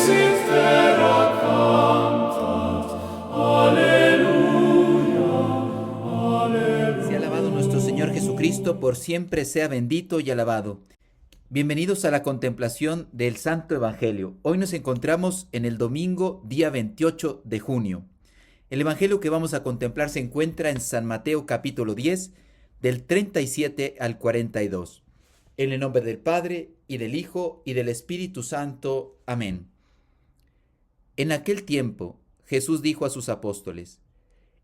infera cantat. Aleluya, aleluya. Sea alabado nuestro Señor Jesucristo, por siempre sea bendito y alabado. Bienvenidos a la contemplación del Santo Evangelio. Hoy nos encontramos en el domingo, día 28 de junio. El Evangelio que vamos a contemplar se encuentra en San Mateo capítulo 10, del 37 al 42. En el nombre del Padre, y del Hijo, y del Espíritu Santo. Amén. En aquel tiempo, Jesús dijo a sus apóstoles: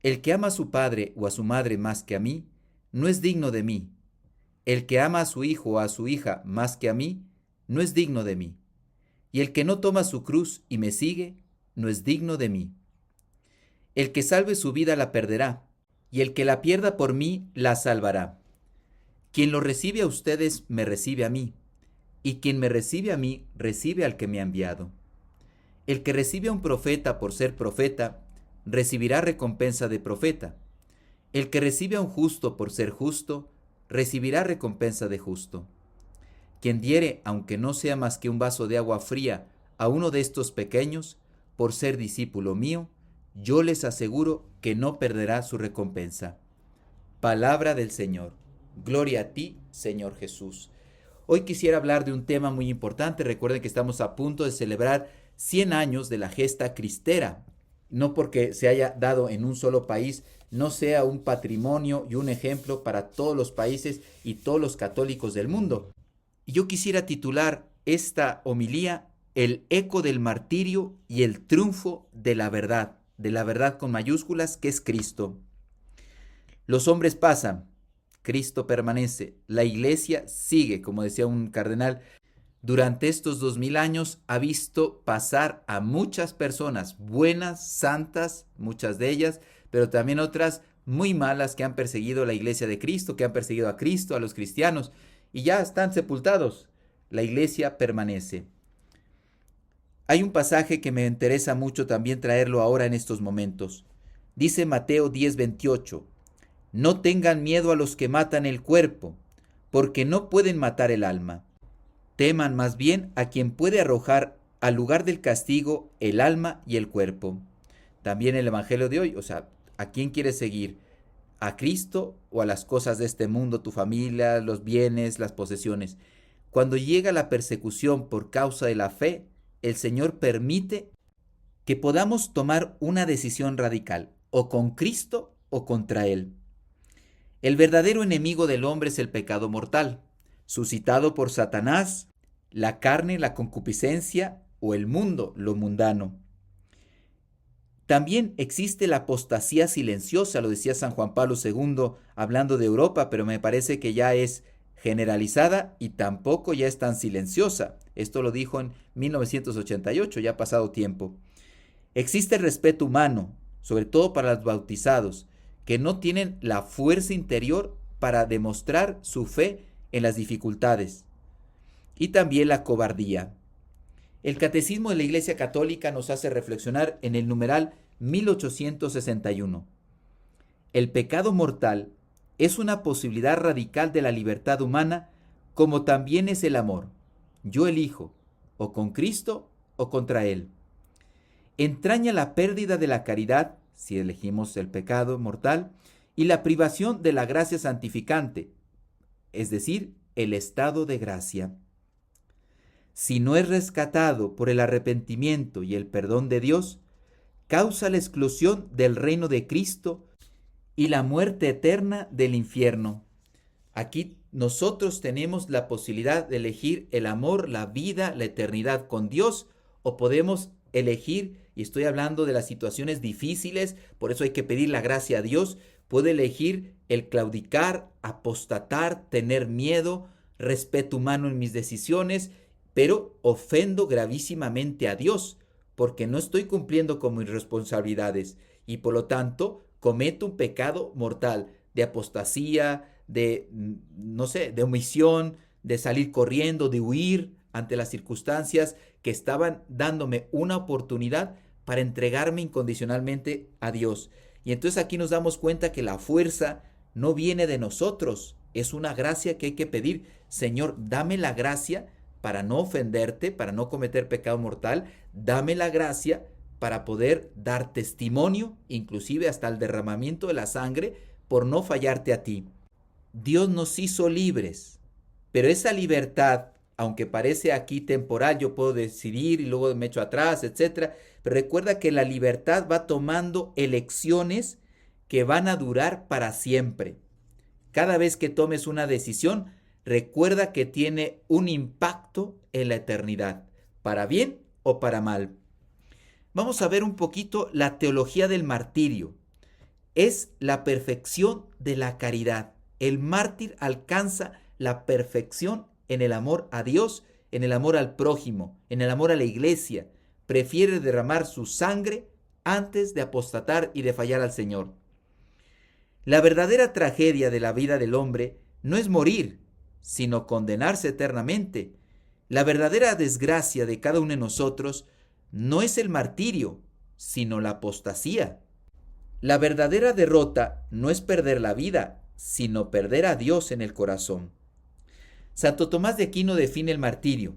El que ama a su padre o a su madre más que a mí, no es digno de mí. El que ama a su hijo o a su hija más que a mí, no es digno de mí. Y el que no toma su cruz y me sigue, no es digno de mí. El que salve su vida la perderá, y el que la pierda por mí la salvará. Quien lo recibe a ustedes, me recibe a mí, y quien me recibe a mí, recibe al que me ha enviado. El que recibe a un profeta por ser profeta, recibirá recompensa de profeta. El que recibe a un justo por ser justo, recibirá recompensa de justo. Quien diere, aunque no sea más que un vaso de agua fría, a uno de estos pequeños, por ser discípulo mío, yo les aseguro que no perderá su recompensa. Palabra del Señor. Gloria a ti, Señor Jesús. Hoy quisiera hablar de un tema muy importante. Recuerden que estamos a punto de celebrar 100 años de la gesta cristera. No porque se haya dado en un solo país, no sea un patrimonio y un ejemplo para todos los países y todos los católicos del mundo. Y yo quisiera titular esta homilía: El eco del martirio y el triunfo de la verdad con mayúsculas, que es Cristo. Los hombres pasan, Cristo permanece, la Iglesia sigue, como decía un cardenal. Durante estos 2000 años ha visto pasar a muchas personas buenas, santas, muchas de ellas, pero también otras muy malas que han perseguido la Iglesia de Cristo, que han perseguido a Cristo, a los cristianos, y ya están sepultados. La Iglesia permanece. Hay un pasaje que me interesa mucho también traerlo ahora en estos momentos. Dice Mateo 10:28, no tengan miedo a los que matan el cuerpo, porque no pueden matar el alma. Teman más bien a quien puede arrojar al lugar del castigo el alma y el cuerpo. También el Evangelio de hoy, ¿a quién quieres seguir? ¿A Cristo o a las cosas de este mundo, tu familia, los bienes, las posesiones? Cuando llega la persecución por causa de la fe, el Señor permite que podamos tomar una decisión radical, o con Cristo o contra Él. El verdadero enemigo del hombre es el pecado mortal, suscitado por Satanás, la carne, la concupiscencia o el mundo, lo mundano. También existe la apostasía silenciosa, lo decía San Juan Pablo II hablando de Europa, pero me parece que ya es generalizada y tampoco ya es tan silenciosa. Esto lo dijo en 1988, ya ha pasado tiempo. Existe el respeto humano, sobre todo para los bautizados, que no tienen la fuerza interior para demostrar su fe en las dificultades. Y también la cobardía. El Catecismo de la Iglesia Católica nos hace reflexionar en el numeral 1861. El pecado mortal es una posibilidad radical de la libertad humana, como también es el amor. Yo elijo, o con Cristo o contra Él. Entraña la pérdida de la caridad, si elegimos el pecado mortal, y la privación de la gracia santificante, es decir, el estado de gracia. Si no es rescatado por el arrepentimiento y el perdón de Dios, causa la exclusión del reino de Cristo y la muerte eterna del infierno. Aquí nosotros tenemos la posibilidad de elegir el amor, la vida, la eternidad con Dios, o podemos elegir, y estoy hablando de las situaciones difíciles, por eso hay que pedir la gracia a Dios, puede elegir el claudicar, apostatar, tener miedo, respeto humano en mis decisiones, pero ofendo gravísimamente a Dios, porque no estoy cumpliendo con mis responsabilidades y por lo tanto cometo un pecado mortal de apostasía, de omisión, de salir corriendo, de huir ante las circunstancias que estaban dándome una oportunidad para entregarme incondicionalmente a Dios. Y entonces aquí nos damos cuenta que la fuerza no viene de nosotros, es una gracia que hay que pedir. Señor, dame la gracia para no ofenderte, para no cometer pecado mortal. Dame la gracia para poder dar testimonio, inclusive hasta el derramamiento de la sangre, por no fallarte a ti. Dios nos hizo libres, pero esa libertad, aunque parece aquí temporal, yo puedo decidir y luego me echo atrás, etcétera, pero recuerda que la libertad va tomando elecciones que van a durar para siempre. Cada vez que tomes una decisión, recuerda que tiene un impacto en la eternidad, para bien o para mal. Vamos a ver un poquito la teología del martirio. Es la perfección de la caridad. El mártir alcanza la perfección en el amor a Dios, en el amor al prójimo, en el amor a la iglesia. Prefiere derramar su sangre antes de apostatar y de fallar al Señor. La verdadera tragedia de la vida del hombre no es morir, sino condenarse eternamente. La verdadera desgracia de cada uno de nosotros no es el martirio, sino la apostasía. La verdadera derrota no es perder la vida, sino perder a Dios en el corazón. Santo Tomás de Aquino define el martirio.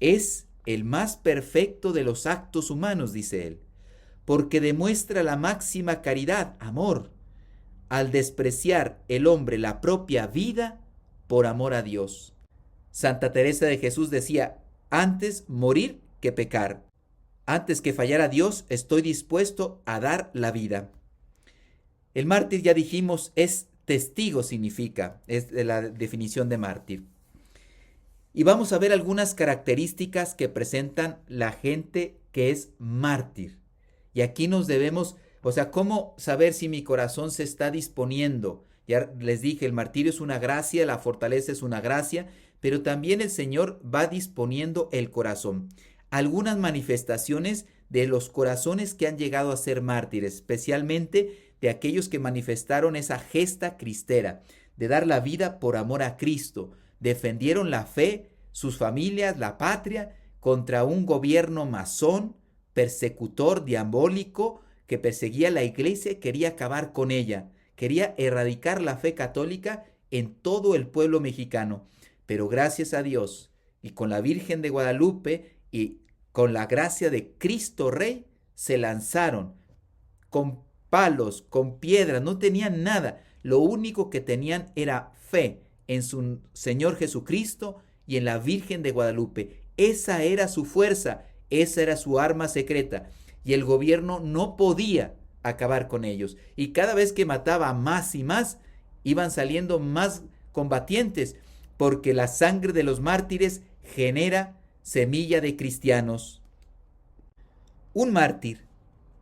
Es el más perfecto de los actos humanos, dice él, porque demuestra la máxima caridad, amor, al despreciar el hombre la propia vida por amor a Dios. Santa Teresa de Jesús decía, antes morir que pecar. Antes que fallar a Dios, estoy dispuesto a dar la vida. El mártir, ya dijimos, es testigo, significa, es la definición de mártir. Y vamos a ver algunas características que presentan la gente que es mártir. Y aquí nos debemos, ¿cómo saber si mi corazón se está disponiendo? Ya les dije, el martirio es una gracia, la fortaleza es una gracia, pero también el Señor va disponiendo el corazón. Algunas manifestaciones de los corazones que han llegado a ser mártires, especialmente de aquellos que manifestaron esa gesta cristera, de dar la vida por amor a Cristo, defendieron la fe, sus familias, la patria, contra un gobierno masón, persecutor, diabólico, que perseguía la iglesia y quería acabar con ella, quería erradicar la fe católica en todo el pueblo mexicano. Pero gracias a Dios y con la Virgen de Guadalupe y con la gracia de Cristo Rey, se lanzaron con palos, con piedras, no tenían nada. Lo único que tenían era fe en su Señor Jesucristo y en la Virgen de Guadalupe. Esa era su fuerza, esa era su arma secreta. Y el gobierno no podía acabar con ellos. Y cada vez que mataba más y más, iban saliendo más combatientes, porque la sangre de los mártires genera semilla de cristianos. Un mártir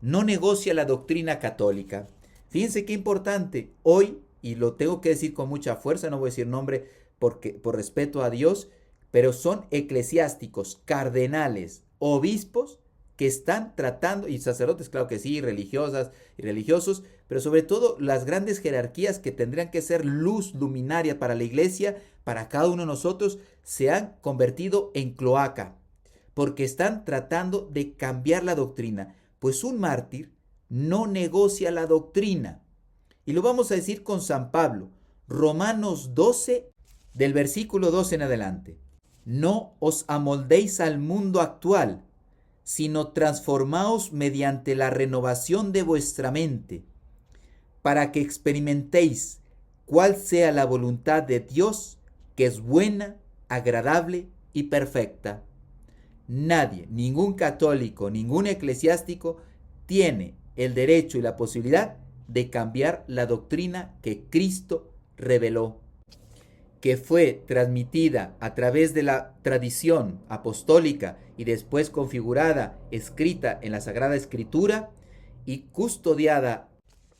no negocia la doctrina católica. Fíjense qué importante. Hoy, y lo tengo que decir con mucha fuerza, no voy a decir nombre por respeto a Dios, pero son eclesiásticos, cardenales, obispos que están tratando, y sacerdotes, claro que sí, religiosas y religiosos, pero sobre todo las grandes jerarquías que tendrían que ser luz luminaria para la iglesia, para cada uno de nosotros, se han convertido en cloaca, porque están tratando de cambiar la doctrina. Pues un mártir no negocia la doctrina. Y lo vamos a decir con San Pablo, Romanos 12, del versículo 12 en adelante. No os amoldéis al mundo actual, sino transformaos mediante la renovación de vuestra mente, para que experimentéis cuál sea la voluntad de Dios, que es buena, agradable y perfecta. Nadie, ningún católico, ningún eclesiástico tiene el derecho y la posibilidad de cambiar la doctrina que Cristo reveló, que fue transmitida a través de la tradición apostólica y después configurada, escrita en la Sagrada Escritura y custodiada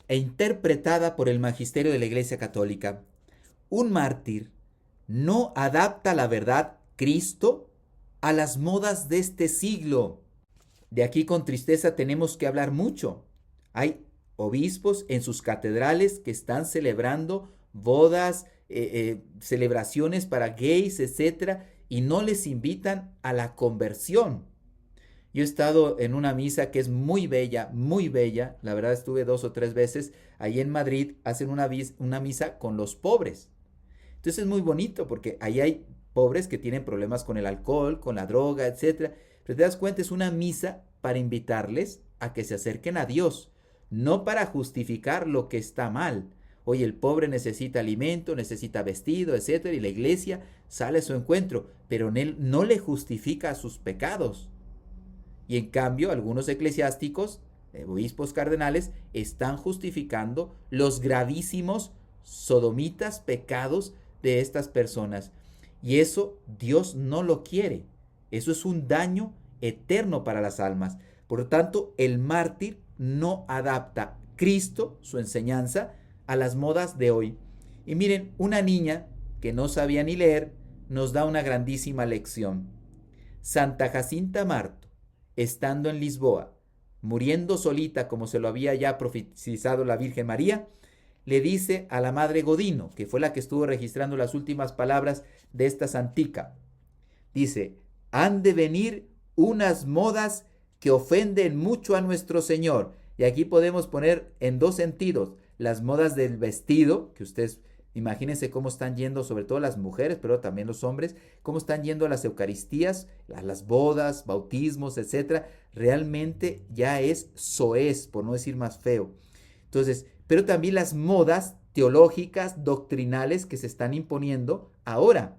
e interpretada por el magisterio de la Iglesia Católica. Un mártir no adapta la verdad Cristo a las modas de este siglo. De aquí con tristeza tenemos que hablar mucho. Hay obispos en sus catedrales que están celebrando bodas, celebraciones para gays, etcétera, y no les invitan a la conversión. Yo he estado en una misa que es muy bella, la verdad estuve 2 o 3 veces, ahí en Madrid hacen una misa con los pobres. Entonces es muy bonito porque ahí hay pobres que tienen problemas con el alcohol, con la droga, etc. Pero te das cuenta, es una misa para invitarles a que se acerquen a Dios, no para justificar lo que está mal. Oye, el pobre necesita alimento, necesita vestido, etc. Y la iglesia sale a su encuentro, pero él no le justifica sus pecados. Y en cambio, algunos eclesiásticos, obispos cardenales, están justificando los gravísimos sodomitas pecados de estas personas. Y eso Dios no lo quiere. Eso es un daño eterno para las almas. Por lo tanto, el mártir no adapta Cristo, su enseñanza, a las modas de hoy. Y miren, una niña que no sabía ni leer nos da una grandísima lección. Santa Jacinta Marto, estando en Lisboa, muriendo solita como se lo había ya profetizado la Virgen María, le dice a la Madre Godino, que fue la que estuvo registrando las últimas palabras de esta santica, dice: han de venir unas modas que ofenden mucho a nuestro Señor. Y aquí podemos poner en dos sentidos: las modas del vestido, que ustedes imagínense cómo están yendo, sobre todo las mujeres, pero también los hombres, cómo están yendo a las Eucaristías, a las bodas, bautismos, etcétera. Realmente ya es soez, por no decir más feo. Entonces, pero también las modas teológicas, doctrinales que se están imponiendo ahora.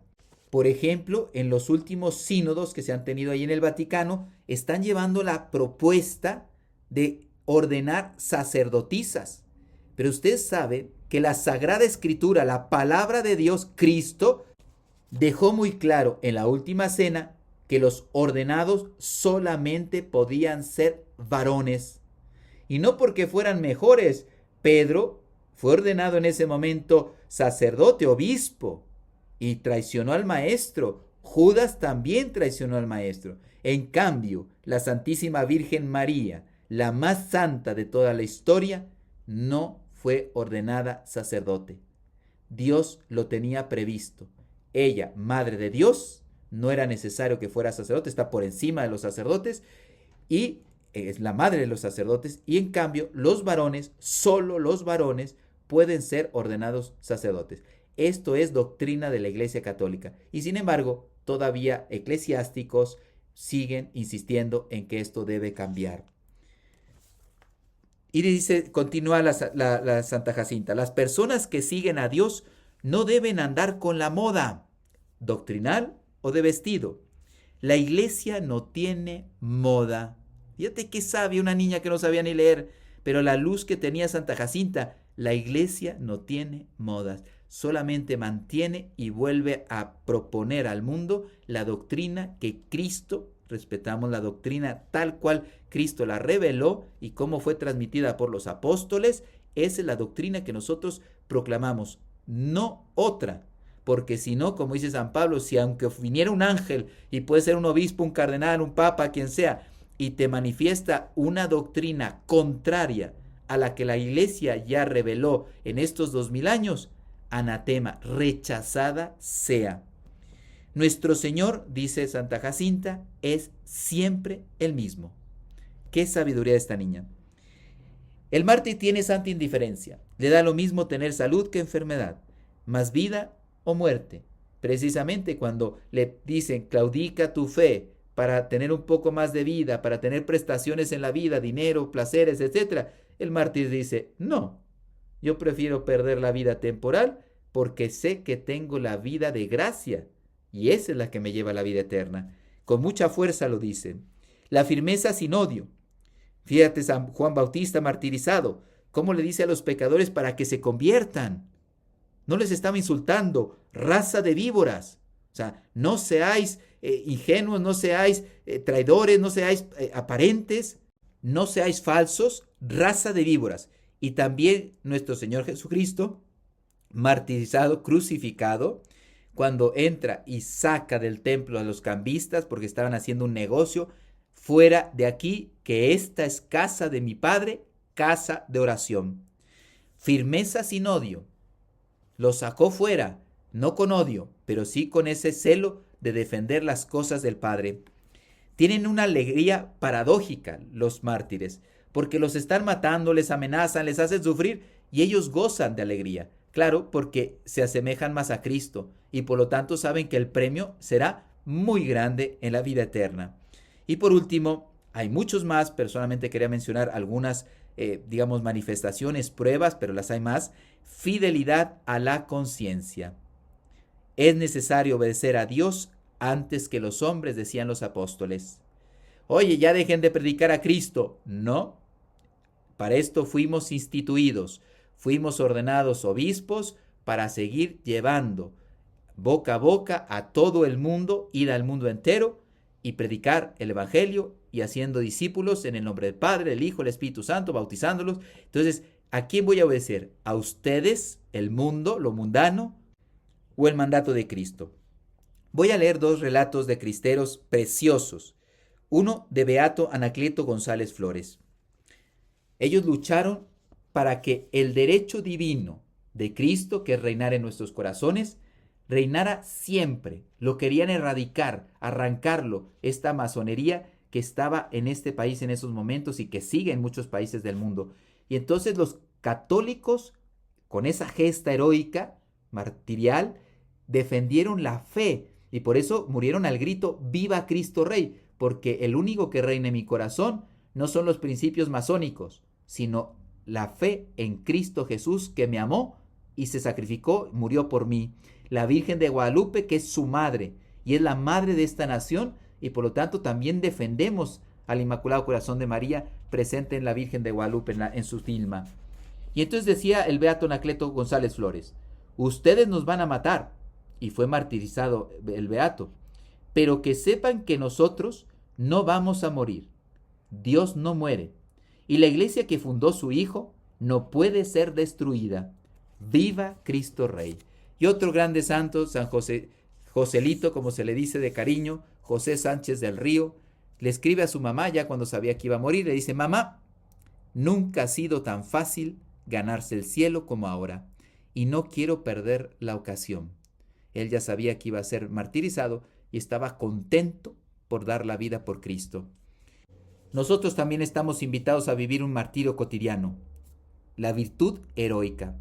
Por ejemplo, en los últimos sínodos que se han tenido ahí en el Vaticano, están llevando la propuesta de ordenar sacerdotisas. Pero usted sabe que la Sagrada Escritura, la palabra de Dios, Cristo, dejó muy claro en la última cena que los ordenados solamente podían ser varones. Y no porque fueran mejores. Pedro fue ordenado en ese momento sacerdote, obispo, y traicionó al maestro. Judas también traicionó al maestro. En cambio, la Santísima Virgen María, la más santa de toda la historia, no fue ordenada sacerdote. Dios lo tenía previsto. Ella, Madre de Dios, no era necesario que fuera sacerdote, está por encima de los sacerdotes y es la madre de los sacerdotes, y en cambio los varones, solo los varones, pueden ser ordenados sacerdotes. Esto es doctrina de la Iglesia Católica y sin embargo todavía eclesiásticos siguen insistiendo en que esto debe cambiar. Y dice, continúa la Santa Jacinta: las personas que siguen a Dios no deben andar con la moda doctrinal o de vestido. La Iglesia no tiene moda. Fíjate qué sabia una niña que no sabía ni leer, pero la luz que tenía Santa Jacinta. La Iglesia no tiene modas, solamente mantiene y vuelve a proponer al mundo la doctrina que Cristo, respetamos la doctrina tal cual Cristo la reveló y cómo fue transmitida por los apóstoles. Esa es la doctrina que nosotros proclamamos, no otra. Porque si no, como dice San Pablo, si aunque viniera un ángel, y puede ser un obispo, un cardenal, un papa, quien sea, y te manifiesta una doctrina contraria a la que la Iglesia ya reveló en estos 2000 años, anatema, rechazada sea. Nuestro Señor, dice Santa Jacinta, es siempre el mismo. Qué sabiduría de esta niña. El mártir tiene santa indiferencia. Le da lo mismo tener salud que enfermedad, más vida o muerte. Precisamente cuando le dicen, claudica tu fe para tener un poco más de vida, para tener prestaciones en la vida, dinero, placeres, etc., el mártir dice, no, yo prefiero perder la vida temporal porque sé que tengo la vida de gracia y esa es la que me lleva a la vida eterna. Con mucha fuerza lo dice. La firmeza sin odio. Fíjate San Juan Bautista martirizado, cómo le dice a los pecadores para que se conviertan. No les estaba insultando, raza de víboras. O sea, no seáis ingenuos, no seáis traidores, no seáis aparentes, no seáis falsos, raza de víboras. Y también nuestro Señor Jesucristo, martirizado, crucificado, cuando entra y saca del templo a los cambistas porque estaban haciendo un negocio, fuera de aquí, que esta es casa de mi Padre, casa de oración. Firmeza sin odio. Lo sacó fuera, no con odio, pero sí con ese celo de defender las cosas del Padre. Tienen una alegría paradójica los mártires, porque los están matando, les amenazan, les hacen sufrir y ellos gozan de alegría. Claro, porque se asemejan más a Cristo y por lo tanto saben que el premio será muy grande en la vida eterna. Y por último, hay muchos más, pero solamente quería mencionar algunas, digamos, manifestaciones, pruebas, pero las hay más. Fidelidad a la conciencia. Es necesario obedecer a Dios antes que los hombres, decían los apóstoles. Oye, ya dejen de predicar a Cristo. No, para esto fuimos instituidos, fuimos ordenados obispos para seguir llevando boca a boca a todo el mundo, ir al mundo entero y predicar el Evangelio y haciendo discípulos en el nombre del Padre, del Hijo, del Espíritu Santo, bautizándolos. Entonces, ¿a quién voy a obedecer? ¿A ustedes, el mundo, lo mundano, o el mandato de Cristo? Voy a leer dos relatos de cristeros preciosos. Uno de Beato Anacleto González Flores. Ellos lucharon para que el derecho divino de Cristo, que es reinar en nuestros corazones, reinara siempre. Lo querían erradicar, arrancarlo, esta masonería que estaba en este país en esos momentos y que sigue en muchos países del mundo. Y entonces los católicos, con esa gesta heroica, martirial, defendieron la fe y por eso murieron al grito ¡Viva Cristo Rey! Porque el único que reina en mi corazón no son los principios masónicos, sino la fe en Cristo Jesús que me amó y se sacrificó, murió por mí. La Virgen de Guadalupe, que es su madre y es la madre de esta nación, y por lo tanto también defendemos al Inmaculado Corazón de María presente en la Virgen de Guadalupe en su tilma. Y entonces decía el Beato Anacleto González Flores, ustedes nos van a matar, y fue martirizado el Beato, pero que sepan que nosotros no vamos a morir. Dios no muere. Y la iglesia que fundó su Hijo no puede ser destruida. ¡Viva Cristo Rey! Y otro grande santo, San José, Joselito, como se le dice de cariño, José Sánchez del Río, le escribe a su mamá ya cuando sabía que iba a morir, le dice, mamá, nunca ha sido tan fácil ganarse el cielo como ahora, y no quiero perder la ocasión. Él ya sabía que iba a ser martirizado y estaba contento por dar la vida por Cristo. Nosotros también estamos invitados a vivir un martirio cotidiano, la virtud heroica,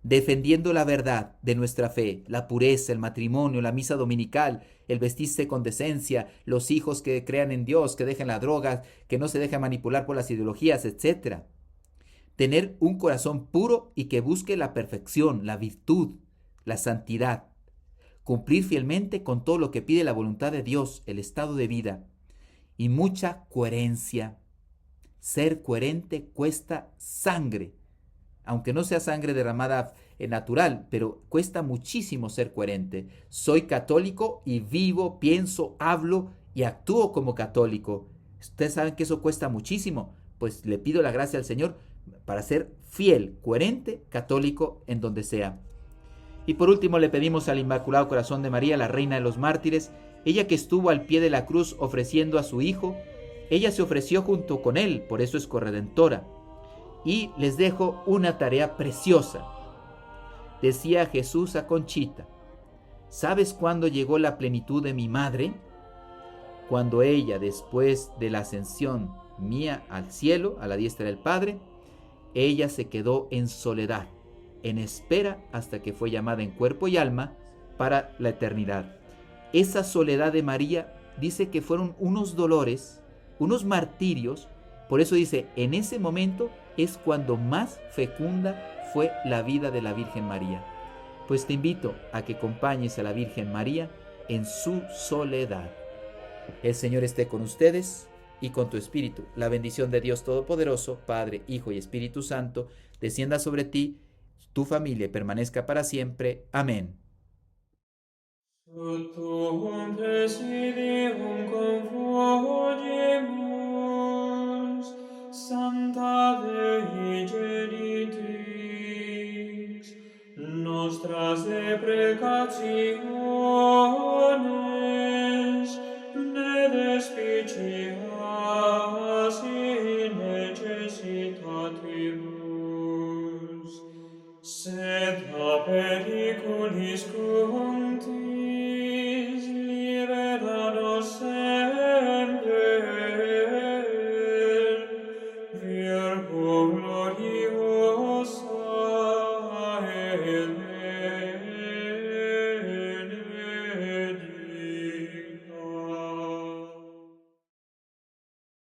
defendiendo la verdad de nuestra fe, la pureza, el matrimonio, la misa dominical, el vestirse con decencia, los hijos que crean en Dios, que dejen la droga, que no se dejen manipular por las ideologías, etc. Tener un corazón puro y que busque la perfección, la virtud, la santidad. Cumplir fielmente con todo lo que pide la voluntad de Dios, el estado de vida. Y mucha coherencia. Ser coherente cuesta sangre, aunque no sea sangre derramada natural, pero cuesta muchísimo ser coherente. Soy católico y vivo, pienso, hablo y actúo como católico. Ustedes saben que eso cuesta muchísimo, pues le pido la gracia al Señor para ser fiel, coherente, católico en donde sea. Y por último le pedimos al Inmaculado Corazón de María, la Reina de los Mártires, ella que estuvo al pie de la cruz ofreciendo a su Hijo, ella se ofreció junto con Él, por eso es corredentora. Y les dejo una tarea preciosa. Decía Jesús a Conchita, ¿sabes cuándo llegó la plenitud de mi madre? Cuando ella, después de la ascensión mía al cielo, a la diestra del Padre, ella se quedó en soledad, en espera hasta que fue llamada en cuerpo y alma para la eternidad. Esa soledad de María dice que fueron unos dolores, unos martirios, por eso dice, en ese momento es cuando más fecunda fue la vida de la Virgen María. Pues te invito a que acompañes a la Virgen María en su soledad. El Señor esté con ustedes y con tu espíritu. La bendición de Dios Todopoderoso, Padre, Hijo y Espíritu Santo, descienda sobre ti, tu familia y permanezca para siempre. Amén. Tuum presidium confogemus, Santa Dei Genitrix, nostras deprecationes, ne despicias in necessitatibus, sed a periculis contis libera nos semper, Virgo gloriosa et